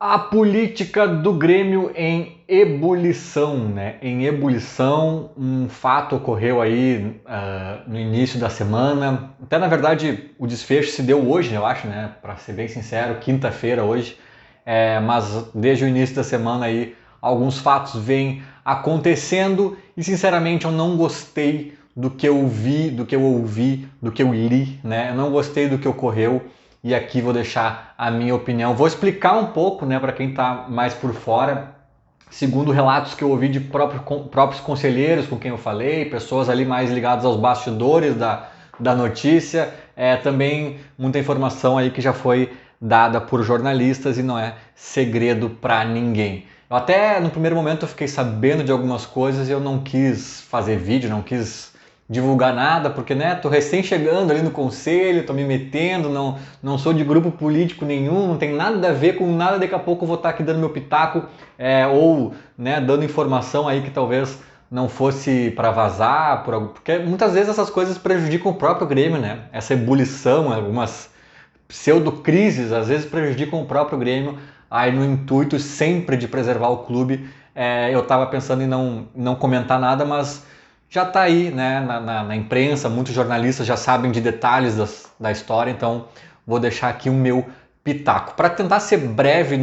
A política do Grêmio em ebulição, né? Em ebulição, um fato ocorreu aí no início da semana. Até na verdade o desfecho se deu hoje, eu acho, né? Para ser bem sincero, quinta-feira hoje. Mas desde o início da semana aí alguns fatos vêm acontecendo e sinceramente eu não gostei do que eu vi, do que eu ouvi, do que eu li, né? Eu não gostei do que ocorreu. E aqui vou deixar a minha opinião. Vou explicar um pouco, né, para quem está mais por fora, segundo relatos que eu ouvi de próprios conselheiros com quem eu falei, pessoas ali mais ligadas aos bastidores da notícia, também muita informação aí que já foi dada por jornalistas e não é segredo para ninguém. Eu até no primeiro momento eu fiquei sabendo de algumas coisas e eu não quis fazer vídeo, não quis divulgar nada, porque né, tô recém chegando ali no conselho, tô me metendo, não sou de grupo político nenhum, não tem nada a ver com nada, daqui a pouco eu vou estar aqui dando meu pitaco, ou né, dando informação aí que talvez não fosse para vazar, porque muitas vezes essas coisas prejudicam o próprio Grêmio, né? Essa ebulição, algumas pseudo-crises, às vezes prejudicam o próprio Grêmio, aí no intuito sempre de preservar o clube, eu estava pensando em não comentar nada, mas já está aí, né, na imprensa, muitos jornalistas já sabem de detalhes da história, então vou deixar aqui o meu pitaco. Para tentar ser breve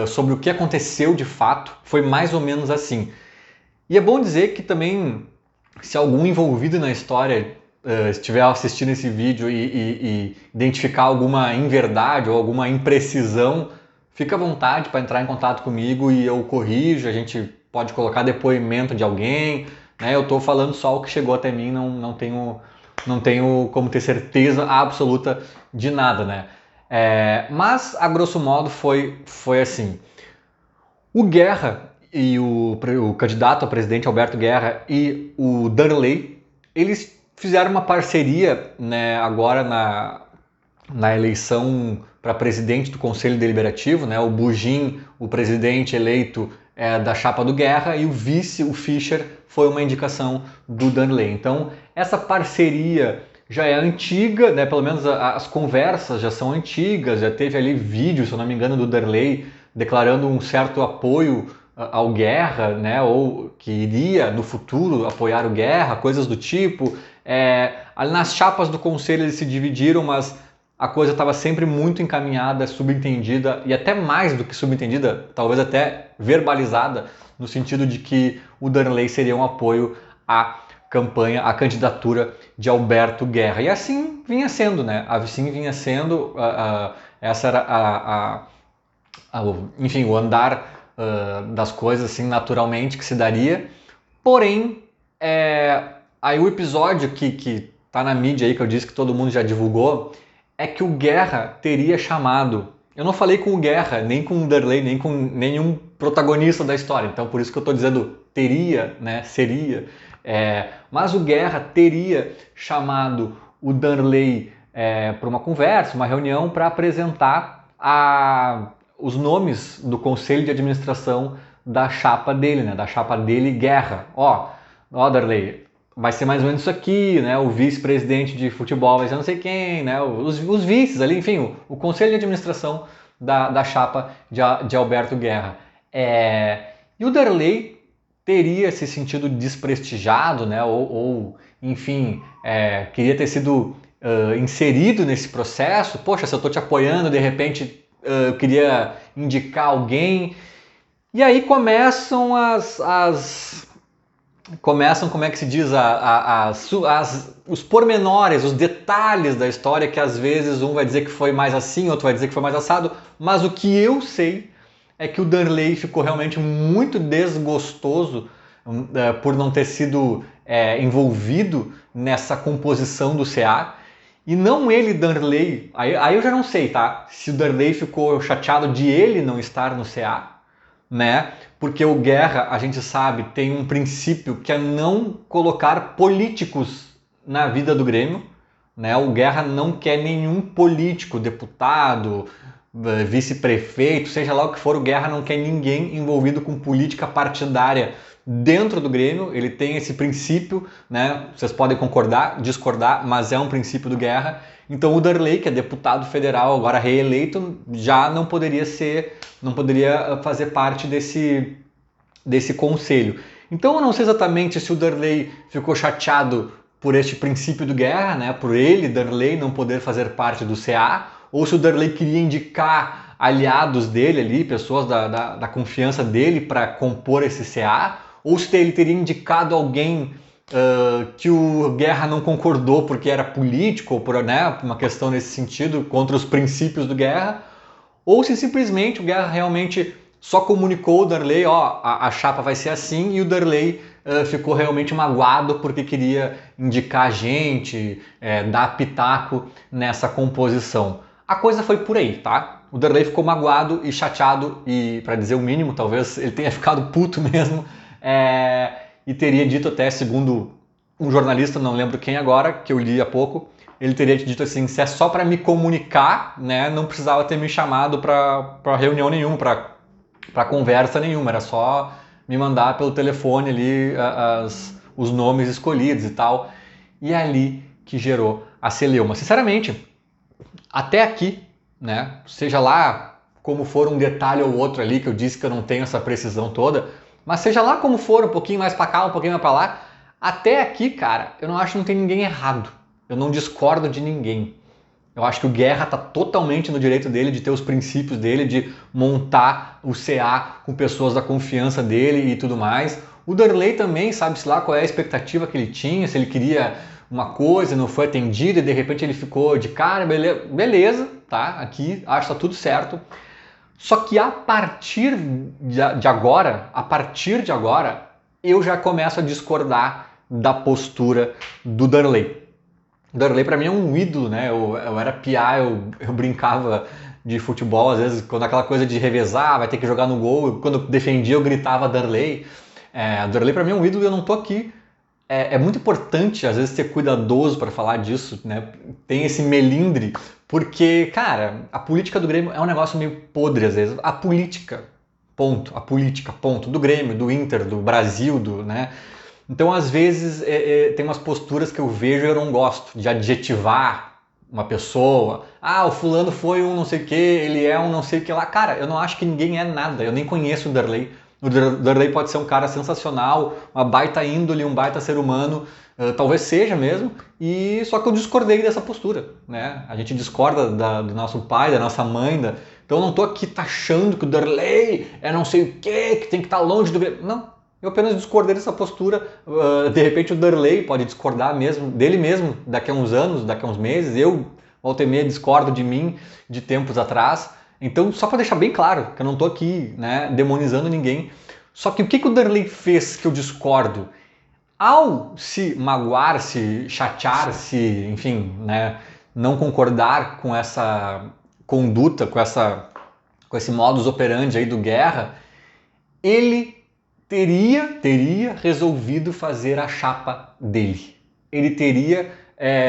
sobre o que aconteceu de fato, foi mais ou menos assim. E é bom dizer que também, se algum envolvido na história estiver assistindo esse vídeo e identificar alguma inverdade ou alguma imprecisão, fica à vontade para entrar em contato comigo e eu corrijo, a gente pode colocar depoimento de alguém, né? Eu estou falando só o que chegou até mim, não tenho como ter certeza absoluta de nada, né? Mas, a grosso modo, foi assim. O Guerra e o candidato a presidente Alberto Guerra e o Darley, eles fizeram uma parceria, né, agora na eleição para presidente do Conselho Deliberativo, né, o Bugin, o presidente eleito da chapa do Guerra, e o vice, o Fischer, foi uma indicação do Darley. Então, essa parceria já é antiga, né, pelo menos as conversas já são antigas, já teve ali vídeo, se eu não me engano, do Darley declarando um certo apoio ao Guerra, né, ou que iria no futuro apoiar o Guerra, coisas do tipo. Ali nas chapas do conselho eles se dividiram, mas a coisa estava sempre muito encaminhada, subentendida e até mais do que subentendida, talvez até verbalizada, no sentido de que o Darley seria um apoio à campanha, à candidatura de Alberto Guerra. E assim vinha sendo, né? Assim vinha sendo, essa era enfim, o andar das coisas assim naturalmente que se daria. Porém, aí o episódio que tá na mídia aí, que eu disse que todo mundo já divulgou, é que o Guerra teria chamado. Eu não falei com o Guerra, nem com o Darley, nem com nenhum protagonista da história, então por isso que eu estou dizendo teria, né, seria. Mas o Guerra teria chamado o Darley para uma conversa, uma reunião, para apresentar os nomes do conselho de administração da chapa dele, né, da chapa dele Guerra. Ó, Darley, vai ser mais ou menos isso aqui, né? O vice-presidente de futebol vai ser não sei quem, né? Os vices ali, enfim, o conselho de administração da chapa de Alberto Guerra. E o Darley teria se sentido desprestigiado, né? Ou enfim, queria ter sido inserido nesse processo. Poxa, se eu estou te apoiando, de repente eu queria indicar alguém. E aí começam como é que se diz, os pormenores, os detalhes da história, que às vezes um vai dizer que foi mais assim, outro vai dizer que foi mais assado, mas o que eu sei é que o Darley ficou realmente muito desgostoso por não ter sido envolvido nessa composição do CA. E não ele, Darley, aí eu já não sei, tá? Se o Darley ficou chateado de ele não estar no CA, né? Porque o Guerra, a gente sabe, tem um princípio que é não colocar políticos na vida do Grêmio, né? O Guerra não quer nenhum político, deputado, vice-prefeito, seja lá o que for, o Guerra não quer ninguém envolvido com política partidária dentro do Grêmio, ele tem esse princípio, né? Vocês podem concordar, discordar, mas é um princípio do Guerra. Então o Darley, que é deputado federal, agora reeleito, já não poderia fazer parte desse conselho. Então eu não sei exatamente se o Darley ficou chateado por este princípio do Guerra, né? Por ele, Darley, não poder fazer parte do CA, ou se o Darley queria indicar aliados dele ali, pessoas da confiança dele para compor esse CA, ou se ele teria indicado alguém que o Guerra não concordou porque era político, ou por uma questão nesse sentido, contra os princípios do Guerra, ou se simplesmente o Guerra realmente só comunicou o Darley, a chapa vai ser assim, e o Darley ficou realmente magoado porque queria indicar gente, dar pitaco nessa composição. A coisa foi por aí, tá? O Darley ficou magoado e chateado, e para dizer o mínimo, talvez ele tenha ficado puto mesmo, e teria dito até, segundo um jornalista, não lembro quem agora, que eu li há pouco, ele teria dito assim, se é só para me comunicar, né, não precisava ter me chamado para reunião nenhuma, para conversa nenhuma, era só me mandar pelo telefone ali os nomes escolhidos e tal. E é ali que gerou a celeuma. Sinceramente, até aqui, né, seja lá como for um detalhe ou outro ali, que eu disse que eu não tenho essa precisão toda, mas seja lá como for, um pouquinho mais para cá, um pouquinho mais para lá, até aqui, cara, eu não acho que não tem ninguém errado. Eu não discordo de ninguém. Eu acho que o Guerra está totalmente no direito dele de ter os princípios dele, de montar o CA com pessoas da confiança dele e tudo mais. O Darley também, sabe-se lá qual é a expectativa que ele tinha, se ele queria uma coisa, não foi atendido e de repente ele ficou de cara, beleza, tá? Aqui acho que tá tudo certo. Só que a partir de agora, eu já começo a discordar da postura do Darley. O Darley para mim é um ídolo, né? Eu era piá, eu brincava de futebol, às vezes, quando aquela coisa de revezar, vai ter que jogar no gol, quando eu defendia eu gritava Darley. O Darley para mim é um ídolo e eu não tô aqui. É muito importante, às vezes, ser cuidadoso para falar disso, né? Tem esse melindre, porque, cara, a política do Grêmio é um negócio meio podre, às vezes. A política, ponto, do Grêmio, do Inter, do Brasil, né? Então, às vezes, tem umas posturas que eu vejo e eu não gosto, de adjetivar uma pessoa. Ah, o fulano foi um não sei o que, ele é um não sei o que lá. Cara, eu não acho que ninguém é nada, eu nem conheço o Darley. O Darley pode ser um cara sensacional, uma baita índole, um baita ser humano, talvez seja mesmo, e só que eu discordei dessa postura, né? A gente discorda do nosso pai, da nossa mãe, então eu não tô aqui taxando que o Darley é não sei o que tem que estar longe do Grêmio. Não. Eu apenas discordei dessa postura. De repente o Darley pode discordar mesmo, dele mesmo daqui a uns anos, daqui a uns meses. Eu, volta e meia, discordo de mim de tempos atrás. Então, só para deixar bem claro, que eu não estou aqui, né, demonizando ninguém. Só que o que o Darley fez que eu discordo? Ao se magoar, se chatear, se, enfim, né, não concordar com essa conduta, com esse modus operandi aí do Guerra, ele teria resolvido fazer a chapa dele. Ele teria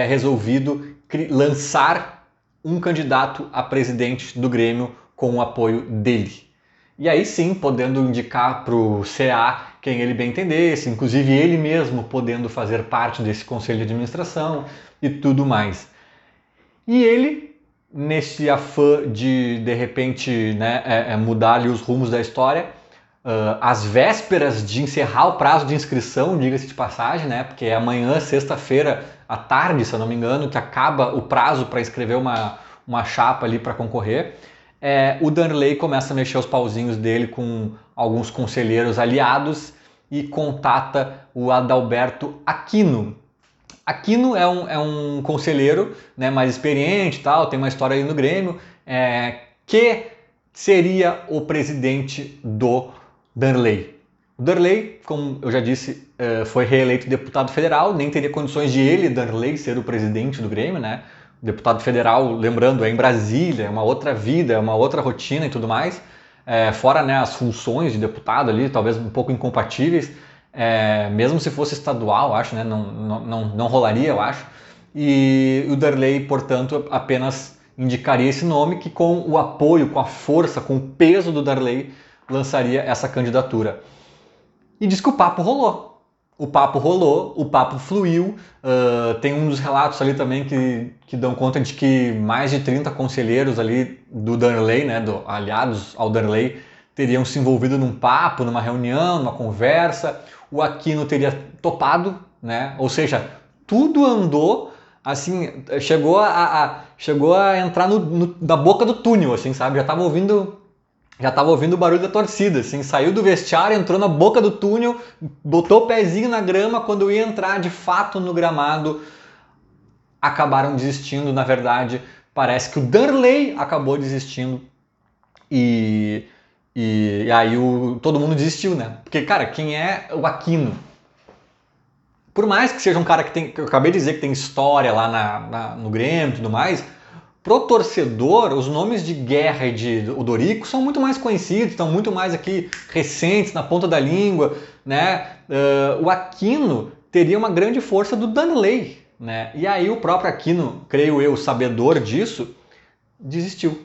resolvido lançar um candidato a presidente do Grêmio com o apoio dele. E aí sim, podendo indicar para o CA quem ele bem entendesse, inclusive ele mesmo podendo fazer parte desse conselho de administração e tudo mais. E ele, nesse afã de repente, né, mudar ali os rumos da história, às vésperas de encerrar o prazo de inscrição, diga-se de passagem, né? Porque é amanhã, sexta-feira, à tarde, se eu não me engano, que acaba o prazo para inscrever uma chapa ali para concorrer. O Darley começa a mexer os pauzinhos dele com alguns conselheiros aliados e contata o Adalberto Aquino. Aquino é um conselheiro, né, mais experiente e tal, tem uma história aí no Grêmio, que seria o presidente do Darley. O Darley, como eu já disse, foi reeleito deputado federal, nem teria condições de ele, Darley, ser o presidente do Grêmio, né? O deputado federal, lembrando, é em Brasília, é uma outra vida, é uma outra rotina e tudo mais. Fora, né, as funções de deputado ali, talvez um pouco incompatíveis, mesmo se fosse estadual, acho, né, não rolaria, eu acho. E o Darley, portanto, apenas indicaria esse nome que, com o apoio, com a força, com o peso do Darley, lançaria essa candidatura. e diz que o papo rolou. O papo rolou, o papo fluiu. Tem um dos relatos ali também que dão conta de que mais de 30 conselheiros ali do Darley, né, aliados ao Darley, teriam se envolvido num papo, numa reunião, numa conversa. O Aquino teria topado, né? Ou seja, tudo andou assim, chegou a entrar na boca do túnel, assim, sabe? Já estava ouvindo o barulho da torcida, assim, saiu do vestiário, entrou na boca do túnel, botou o pezinho na grama, quando ia entrar de fato no gramado, acabaram desistindo. Na verdade, parece que o Darley acabou desistindo e aí todo mundo desistiu, né? Porque, cara, quem é o Aquino? Por mais que seja um cara que eu acabei de dizer que tem história lá no Grêmio e tudo mais, pro torcedor, os nomes de Guerra e de Odorico são muito mais conhecidos, estão muito mais aqui recentes, na ponta da língua, né? O Aquino teria uma grande força do Darley, né? E aí o próprio Aquino, creio eu, sabedor disso, desistiu.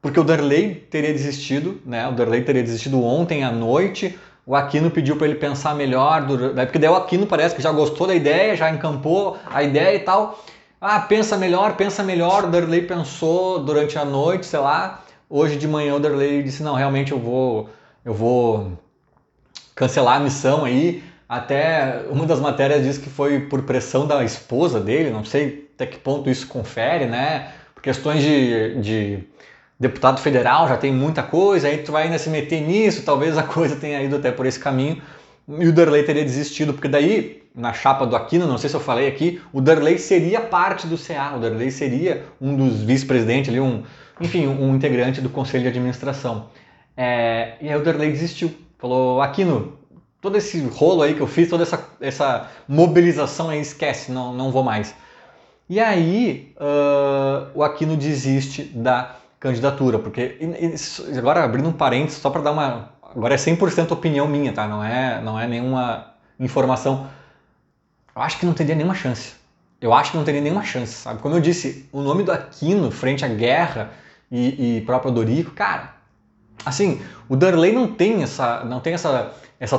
Porque o Darley teria desistido, né? O Darley teria desistido ontem à noite. O Aquino pediu para ele pensar melhor, porque daí o Aquino parece que já gostou da ideia, já encampou a ideia e tal. Ah, pensa melhor, o Darley pensou durante a noite, sei lá. Hoje de manhã o Darley disse, não, realmente eu vou cancelar a missão aí. Até uma das matérias diz que foi por pressão da esposa dele, não sei até que ponto isso confere, né? Por questões de deputado federal já tem muita coisa, aí tu vai ainda se meter nisso, talvez a coisa tenha ido até por esse caminho. E o Darley teria desistido, porque daí, na chapa do Aquino, não sei se eu falei aqui, o Darley seria parte do CA, o Darley seria um dos vice-presidentes ali, enfim, um integrante do conselho de administração. E aí o Darley desistiu, falou, Aquino, todo esse rolo aí que eu fiz, toda essa mobilização aí, esquece, não vou mais. E aí o Aquino desiste da candidatura, porque, agora abrindo um parênteses, só para dar uma... Agora é 100% opinião minha, tá? Não é nenhuma informação. Eu acho que não teria nenhuma chance. Eu acho que não teria nenhuma chance, sabe? Como eu disse, o nome do Aquino frente à Guerra e próprio Odorico, cara, assim, o Darley não tem essa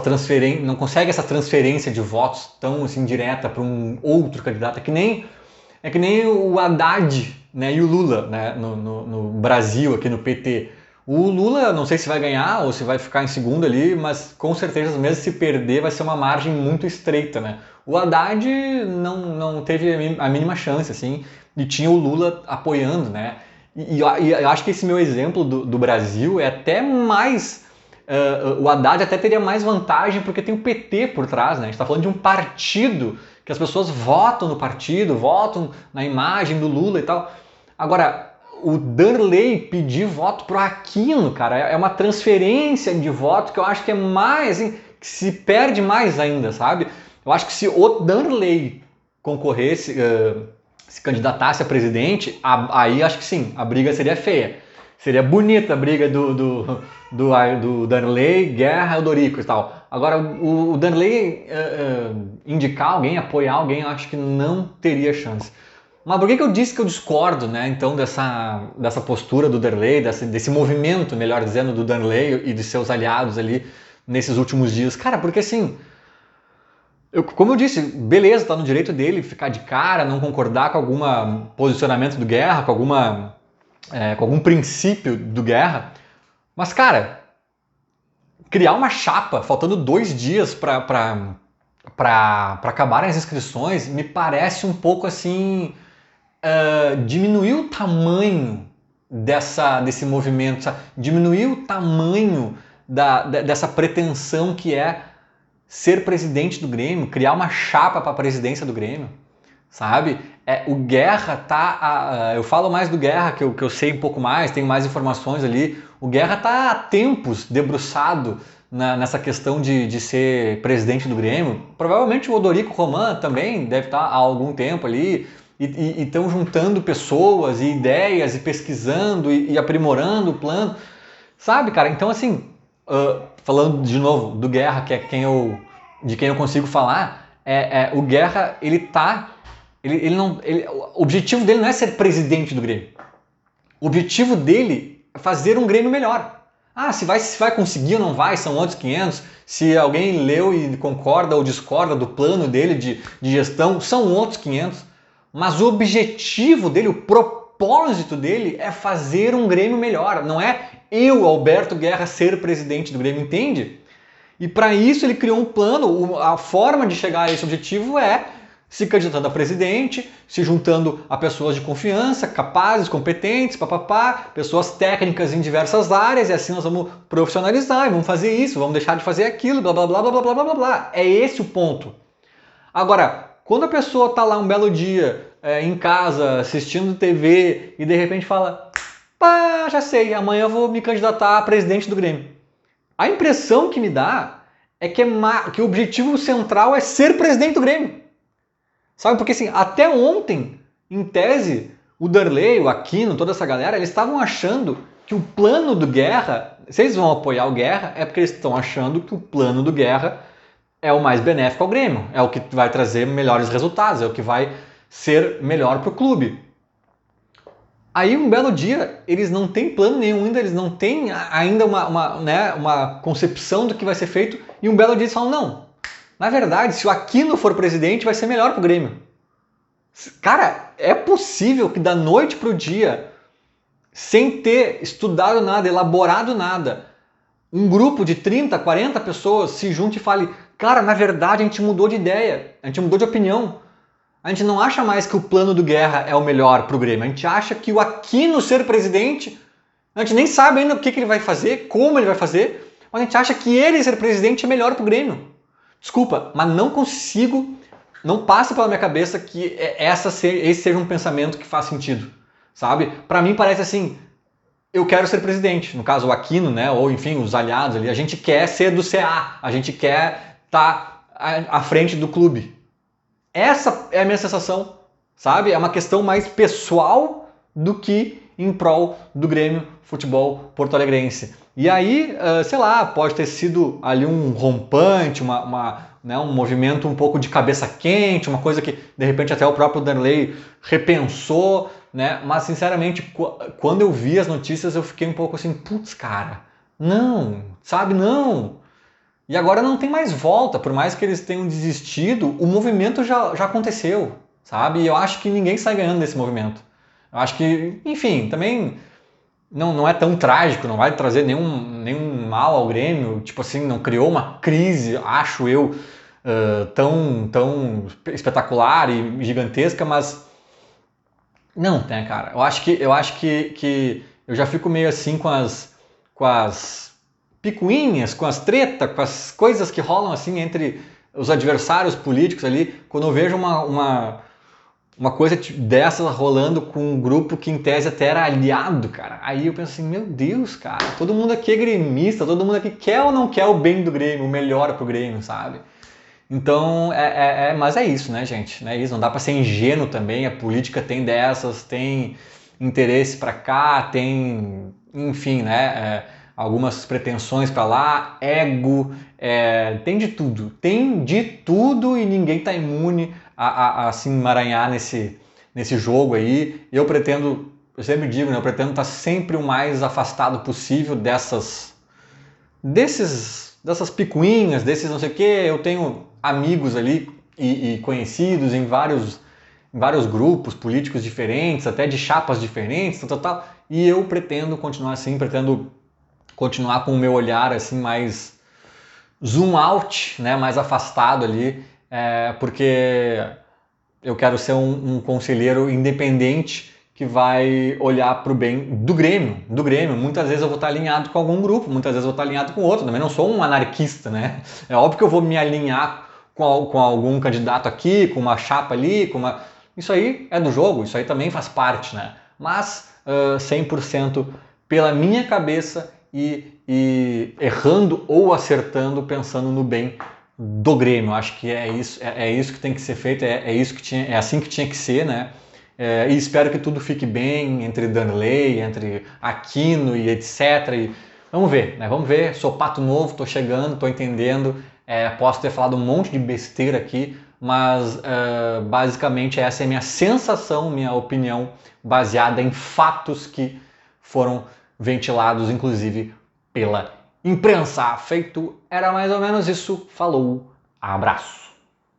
transferência, não consegue essa transferência de votos tão assim direta para um outro candidato. É que nem o Haddad, né, e o Lula, né, no Brasil, aqui no PT. O Lula, não sei se vai ganhar ou se vai ficar em segundo ali, mas com certeza, mesmo se perder, vai ser uma margem muito estreita, né? O Haddad não teve a mínima chance, assim, e tinha o Lula apoiando, né? E eu acho que esse meu exemplo do Brasil é até mais... o Haddad até teria mais vantagem porque tem o PT por trás, né? A gente está falando de um partido que as pessoas votam no partido, votam na imagem do Lula e tal. Agora, o Darley pedir voto pro Aquino, cara, é uma transferência de voto que eu acho que é mais, assim, que se perde mais ainda, sabe? Eu acho que se o Darley concorresse, se candidatasse a presidente, aí acho que sim, a briga seria feia. Seria bonita a briga do Darley, Guerra e Odorico e tal. Agora, o Darley indicar alguém, apoiar alguém, eu acho que não teria chance. Mas por que eu disse que eu discordo, né, então, dessa postura do Darley, desse movimento, melhor dizendo, do Darley e de seus aliados ali nesses últimos dias? Cara, porque assim, como eu disse, beleza, tá no direito dele ficar de cara, não concordar com algum posicionamento do Guerra, com algum princípio do Guerra, mas, cara, criar uma chapa faltando 2 dias para acabarem as inscrições me parece um pouco assim... diminuir o tamanho desse movimento, sabe? Diminuir o tamanho dessa pretensão que é ser presidente do Grêmio, criar uma chapa para a presidência do Grêmio, sabe? O Guerra tá... eu falo mais do Guerra, que eu sei um pouco mais, tenho mais informações ali. O Guerra tá há tempos debruçado nessa questão de ser presidente do Grêmio. Provavelmente o Odorico Roman também deve estar há algum tempo ali, e estão juntando pessoas e ideias e pesquisando e aprimorando o plano, sabe, cara? Então, assim, falando de novo do Guerra, que é de quem eu consigo falar, o Guerra, o objetivo dele não é ser presidente do Grêmio. O objetivo dele é fazer um Grêmio melhor. Se vai conseguir ou não vai, são outros 500. Se alguém leu e concorda ou discorda do plano dele de gestão, são outros 500. Mas o objetivo dele, o propósito dele é fazer um Grêmio melhor. Não é eu, Alberto Guerra, ser presidente do Grêmio, entende? E para isso ele criou um plano. A forma de chegar a esse objetivo é se candidatando a presidente, se juntando a pessoas de confiança, capazes, competentes, papapá, pessoas técnicas em diversas áreas, e assim nós vamos profissionalizar, e vamos fazer isso, vamos deixar de fazer aquilo, blá blá blá blá blá blá blá blá. É esse o ponto. Agora, quando a pessoa está lá um belo dia, em casa, assistindo TV, e de repente fala, pá, já sei, amanhã eu vou me candidatar a presidente do Grêmio. A impressão que me dá é que o objetivo central é ser presidente do Grêmio. Sabe, porque assim, até ontem, em tese, o Darley, o Aquino, toda essa galera, eles estavam achando que o plano do Guerra, se eles vão apoiar o Guerra, é porque eles estão achando que o plano do Guerra é o mais benéfico ao Grêmio, é o que vai trazer melhores resultados, é o que vai ser melhor para o clube. Aí, um belo dia, eles não têm plano nenhum ainda, eles não têm ainda uma concepção do que vai ser feito, e um belo dia eles falam, não, na verdade, se o Aquino for presidente, vai ser melhor pro Grêmio. Cara, é possível que da noite pro dia, sem ter estudado nada, elaborado nada, um grupo de 30, 40 pessoas se junte e fale, cara, na verdade a gente mudou de ideia, a gente mudou de opinião. A gente não acha mais que o plano do Guerra é o melhor pro Grêmio. A gente acha que o Aquino ser presidente, a gente nem sabe ainda o que ele vai fazer, como ele vai fazer, mas a gente acha que ele ser presidente é melhor pro Grêmio. Desculpa, mas não consigo, não passa pela minha cabeça que esse seja um pensamento que faz sentido, sabe? Para mim parece assim, eu quero ser presidente, no caso o Aquino, né, ou enfim, os aliados ali, a gente quer ser do CA, a gente quer estar à frente do clube. Essa é a minha sensação, sabe? É uma questão mais pessoal do que em prol do Grêmio Futebol Porto-Alegrense. E aí, sei lá, pode ter sido ali um rompante, um movimento um pouco de cabeça quente, uma coisa que de repente até o próprio Darley repensou, né? Mas sinceramente, quando eu vi as notícias eu fiquei um pouco assim, putz, cara, não, sabe, não. E agora não tem mais volta, por mais que eles tenham desistido, o movimento já aconteceu, sabe? E eu acho que ninguém sai ganhando desse movimento. Eu acho que, enfim, também não é tão trágico, não vai trazer nenhum mal ao Grêmio, tipo assim, não criou uma crise, acho eu, tão espetacular e gigantesca, mas não, né, cara? Eu acho que eu já fico meio assim com as picuinhas, com as tretas, com as coisas que rolam assim entre os adversários políticos ali, quando eu vejo uma coisa dessas rolando com um grupo que em tese até era aliado, cara. Aí eu penso assim, meu Deus, cara, todo mundo aqui é gremista, todo mundo aqui quer ou não quer o bem do Grêmio, o melhor pro Grêmio, sabe? Então, mas é isso, né, gente? É isso, não dá pra ser ingênuo também, a política tem dessas, tem interesse pra cá, tem, enfim, né, algumas pretensões pra lá, ego, tem de tudo e ninguém tá imune a se emaranhar nesse jogo aí. Eu sempre digo, né, eu pretendo estar sempre o mais afastado possível dessas picuinhas, desses não sei o que. Eu tenho amigos ali e conhecidos em vários grupos políticos diferentes, até de chapas diferentes, tal, e eu pretendo continuar assim, pretendo continuar com o meu olhar assim mais zoom out, né, mais afastado ali, porque eu quero ser um conselheiro independente que vai olhar para o bem do Grêmio. Muitas vezes eu vou estar alinhado com algum grupo, muitas vezes eu vou estar alinhado com outro. Também não sou um anarquista, né? É óbvio que eu vou me alinhar com algum candidato aqui, com uma chapa ali, Isso aí é do jogo, isso aí também faz parte, né? Mas 100% pela minha cabeça e errando ou acertando, pensando no bem do Grêmio. Acho que é isso que tem que ser feito, é assim que tinha que ser, né? E espero que tudo fique bem entre Darley, entre Aquino e etc. E vamos ver, né? Vamos ver. Sou pato novo, tô chegando, tô entendendo. Posso ter falado um monte de besteira aqui, mas basicamente essa é a minha sensação, minha opinião, baseada em fatos que foram ventilados, inclusive, pela imprensa. Feito, era mais ou menos isso. Falou, abraço.